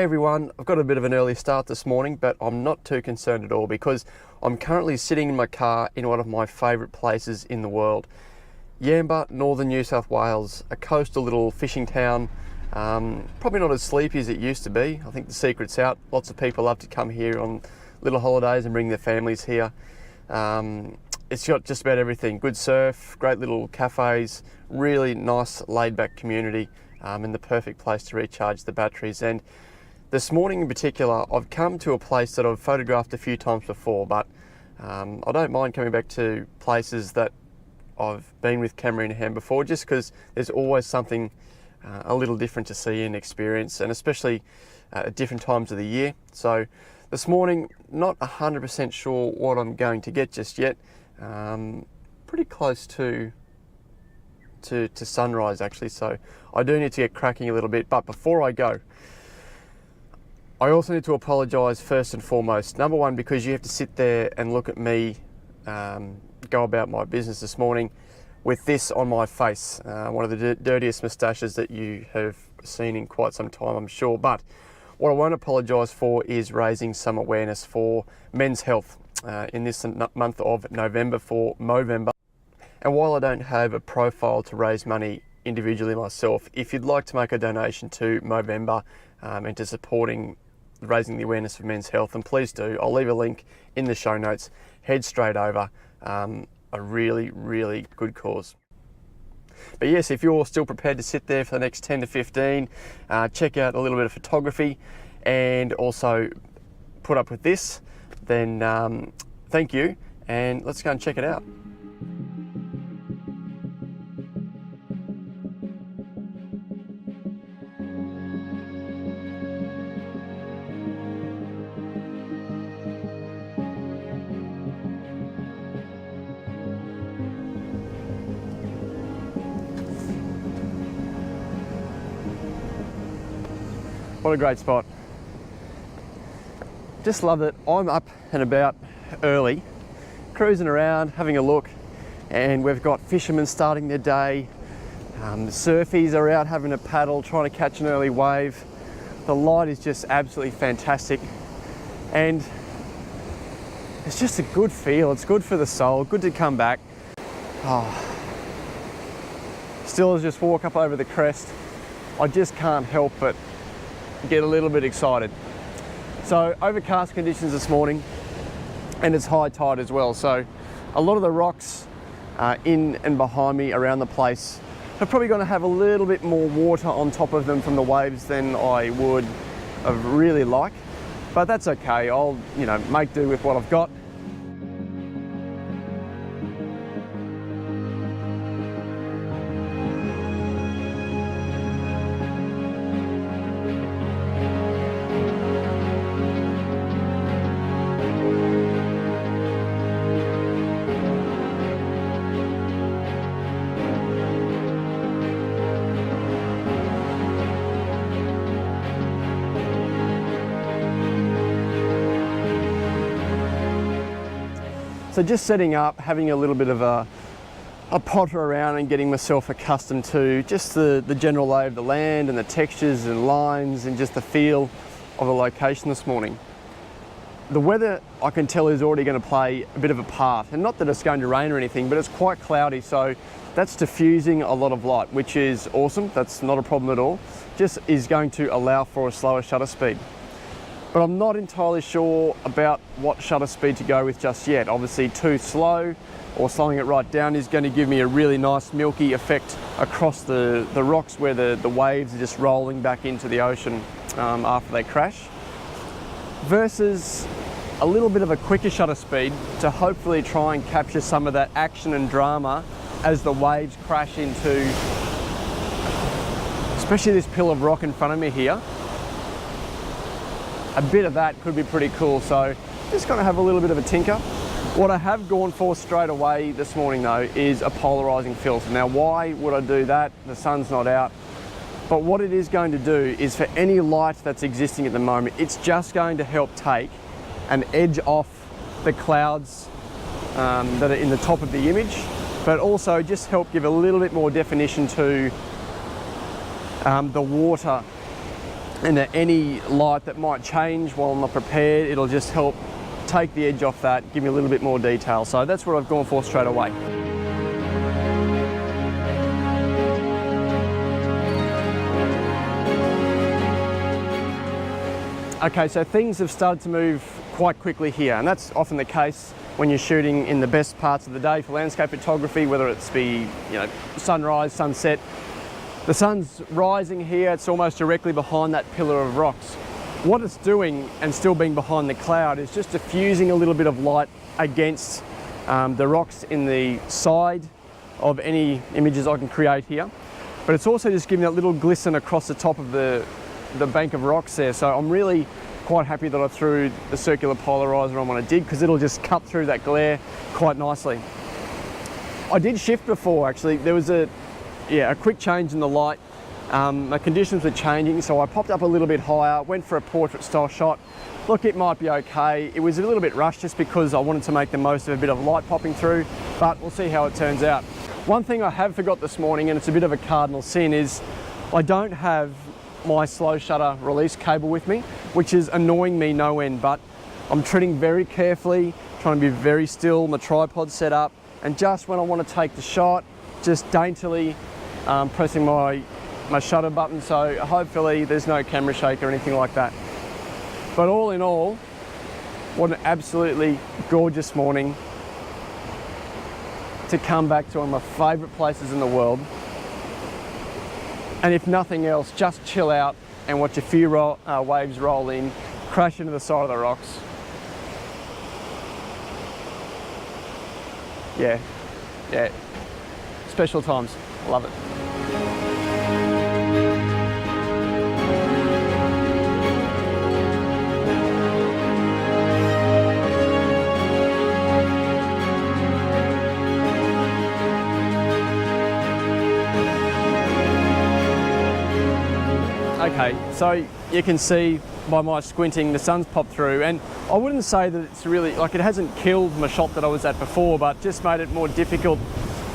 everyone, I've got a bit of an early start this morning, but I'm not too concerned at all because I'm currently sitting in my car in one of my favourite places in the world. Yamba, northern New South Wales, a coastal little fishing town, probably not as sleepy as it used to be. I think the secret's out. Lots of people love to come here on little holidays and bring their families here. It's got just about everything. Good surf, great little cafes, really nice laid back community, and the perfect place to recharge the batteries. And this morning in particular, I've come to a place that I've photographed a few times before, but I don't mind coming back to places that I've been with camera in hand before, just because there's always something a little different to see and experience, and especially at different times of the year. So this morning, not 100% sure what I'm going to get just yet. Pretty close to sunrise actually, so I do need to get cracking a little bit. But before I go, I also need to apologise first and foremost. Number one, because you have to sit there and look at me go about my business this morning with this on my face, one of the dirtiest moustaches that you have seen in quite some time, I'm sure. But what I won't apologise for is raising some awareness for men's health in this month of November, for Movember. And while I don't have a profile to raise money individually myself, if you'd like to make a donation to Movember and to supporting raising the awareness for men's health, then please do. I'll leave a link in the show notes. Head straight over. A really, really good cause. But yes, if you're still prepared to sit there for the next 10 to 15, check out a little bit of photography and also put up with this, then thank you, and let's go and check it out. What a great spot. Just love that I'm up and about early, cruising around, having a look, and we've got fishermen starting their day. The surfies are out having a paddle, trying to catch an early wave. The light is just absolutely fantastic, and it's just a good feel. It's good for the soul, good to come back. Still, as just walk up over the crest, I just can't help but get a little bit excited. So overcast conditions this morning, and it's high tide as well. So a lot of the rocks in and behind me around the place are probably going to have a little bit more water on top of them from the waves than I would have really liked, but that's okay. I'll, make do with what I've got. So just setting up, having a little bit of a potter around and getting myself accustomed to just the general lay of the land and the textures and lines and just the feel of the location this morning. The weather, I can tell, is already going to play a bit of a part, and not that it's going to rain or anything, but it's quite cloudy, so that's diffusing a lot of light, which is awesome. That's not a problem at all. Just is going to allow for a slower shutter speed. But I'm not entirely sure about what shutter speed to go with just yet. Obviously too slow or slowing it right down is going to give me a really nice milky effect across the rocks where the waves are just rolling back into the ocean after they crash. Versus a little bit of a quicker shutter speed to hopefully try and capture some of that action and drama as the waves crash into, especially this pillar of rock in front of me here. A bit of that could be pretty cool, so just going to have a little bit of a tinker. What I have gone for straight away this morning though is a polarizing filter. Now why would I do that? The sun's not out. But what it is going to do is, for any light that's existing at the moment, it's just going to help take an edge off the clouds that are in the top of the image, but also just help give a little bit more definition to the water and any light that might change while I'm not prepared, it'll just help take the edge off that, give me a little bit more detail. So that's what I've gone for straight away. Okay, so things have started to move quite quickly here, and that's often the case when you're shooting in the best parts of the day for landscape photography, whether it's be, sunrise, sunset. The sun's rising here, it's almost directly behind that pillar of rocks. What it's doing, and still being behind the cloud, is just diffusing a little bit of light against the rocks in the side of any images I can create here. But it's also just giving that little glisten across the top of the bank of rocks there. So I'm really quite happy that I threw the circular polarizer on when I did, because it'll just cut through that glare quite nicely. I did shift before actually. There was a quick change in the light. My conditions were changing, so I popped up a little bit higher, went for a portrait style shot. Look, it might be okay. It was a little bit rushed just because I wanted to make the most of a bit of light popping through, but we'll see how it turns out. One thing I have forgot this morning, and it's a bit of a cardinal sin, is I don't have my slow shutter release cable with me, which is annoying me no end, but I'm treading very carefully, trying to be very still, my tripod set up, and just when I want to take the shot, just daintily pressing my shutter button, so hopefully there's no camera shake or anything like that. But all in all, what an absolutely gorgeous morning to come back to one of my favourite places in the world. And if nothing else, just chill out and watch a few waves roll in, crash into the side of the rocks. Yeah, special times, love it. Okay, so you can see by my squinting the sun's popped through, and I wouldn't say that it's really, like, it hasn't killed my shot that I was at before, but just made it more difficult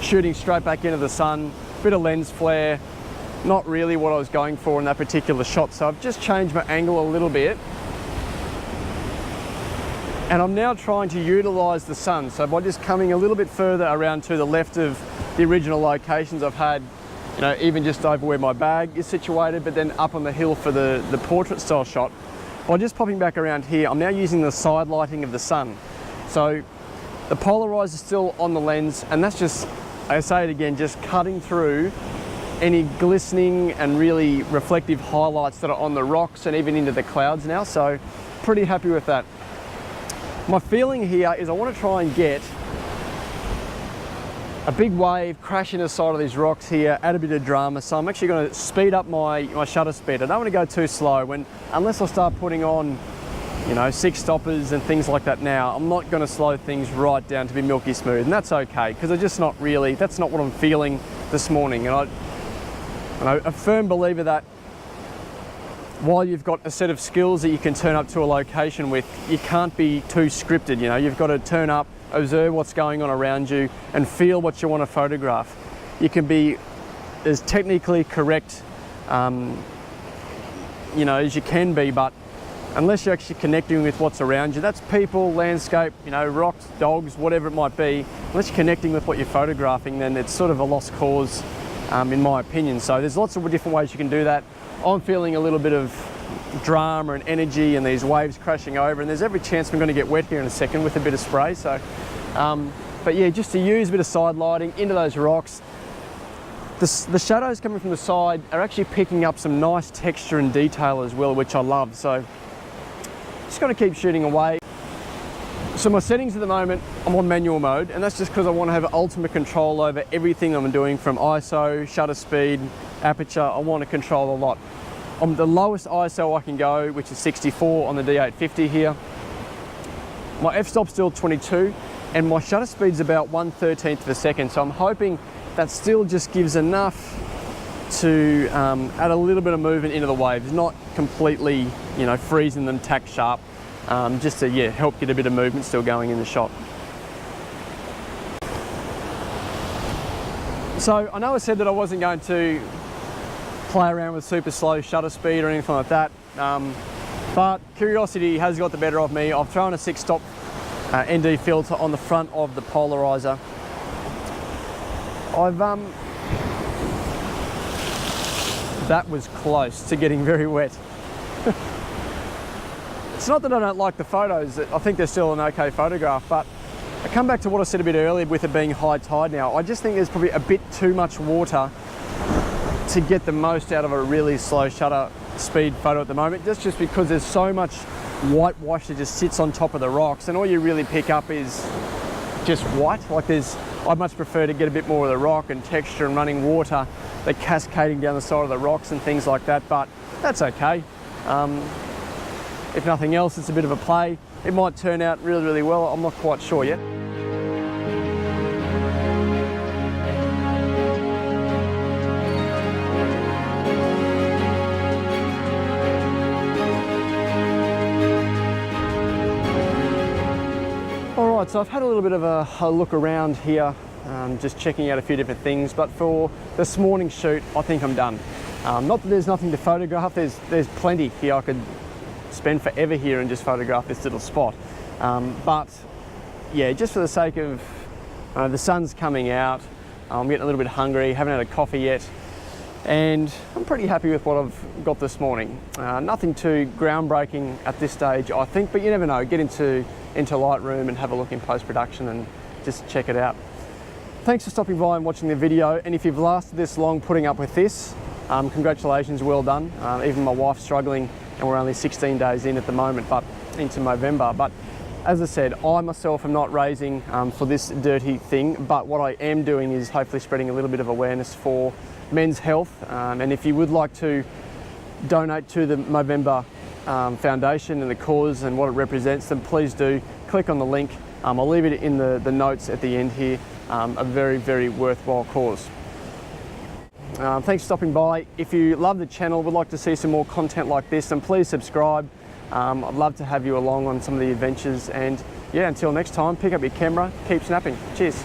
shooting straight back into the sun. Bit of lens flare, not really what I was going for in that particular shot, so I've just changed my angle a little bit, and I'm now trying to utilise the sun. So by just coming a little bit further around to the left of the original locations I've had, even just over where my bag is situated, but then up on the hill for the portrait style shot. By just popping back around here, I'm now using the side lighting of the sun. So the polarizer is still on the lens, and that's just, I say it again, just cutting through any glistening and really reflective highlights that are on the rocks and even into the clouds now. So pretty happy with that. My feeling here is I want to try and get a big wave crashing the side of these rocks here, add a bit of drama. So I'm actually going to speed up my shutter speed. I don't want to go too slow, unless I start putting on, 6 stoppers and things like that now. I'm not going to slow things right down to be milky smooth, and that's okay, because that's not what I'm feeling this morning. And I'm a firm believer that while you've got a set of skills that you can turn up to a location with, you can't be too scripted. You've got to turn up, observe what's going on around you, and feel what you want to photograph. You can be as technically correct as you can be, but unless you're actually connecting with what's around you, that's people, landscape, rocks, dogs, whatever it might be, unless you're connecting with what you're photographing, then it's sort of a lost cause, in my opinion. So there's lots of different ways you can do that. I'm feeling a little bit of drama and energy and these waves crashing over, and there's every chance I'm going to get wet here in a second with a bit of spray. So but yeah, just to use a bit of side lighting into those rocks. The shadows coming from the side are actually picking up some nice texture and detail as well, which I love. So just going to keep shooting away. So my settings at the moment, I'm on manual mode, and that's just because I want to have ultimate control over everything I'm doing, from ISO, shutter speed, aperture. I want to control a lot. On the lowest ISO I can go, which is 64 on the D850 here. My f-stop's still 22, and my shutter speed's about 1/13 of a second. So I'm hoping that still just gives enough to add a little bit of movement into the waves, not completely, freezing them tack sharp, just to help get a bit of movement still going in the shot. So I know I said that I wasn't going to play around with super slow shutter speed or anything like that. But curiosity has got the better of me. I've thrown a 6-stop ND filter on the front of the polarizer. That was close to getting very wet. It's not that I don't like the photos, I think they're still an okay photograph, but I come back to what I said a bit earlier with it being high tide now. I just think there's probably a bit too much water to get the most out of a really slow shutter speed photo at the moment, just because there's so much whitewash that just sits on top of the rocks, and all you really pick up is just white. Like I'd much prefer to get a bit more of the rock and texture and running water, they're cascading down the side of the rocks and things like that, but that's okay. If nothing else, it's a bit of a play. It might turn out really, really well. I'm not quite sure yet. All right, so I've had a little bit of a look around here, just checking out a few different things, but for this morning's shoot, I think I'm done. Not that there's nothing to photograph, there's plenty here. I could spend forever here and just photograph this little spot. But yeah, just for the sake of the sun's coming out, I'm getting a little bit hungry, haven't had a coffee yet, and I'm pretty happy with what I've got this morning. Nothing too groundbreaking at this stage, I think, but you never know. Get into Lightroom and have a look in post-production and just check it out. Thanks for stopping by and watching the video, and if you've lasted this long putting up with this, congratulations, well done. Even my wife's struggling, and we're only 16 days in at the moment, but into November. But as I said, I myself am not raising for this dirty thing, but what I am doing is hopefully spreading a little bit of awareness for men's health. And if you would like to donate to the Movember Foundation and the cause and what it represents, then please do click on the link. I'll leave it in the notes at the end here. A very, very worthwhile cause. Thanks for stopping by. If you love the channel, would like to see some more content like this, then please subscribe. I'd love to have you along on some of the adventures, and yeah, until next time, pick up your camera, keep snapping. Cheers.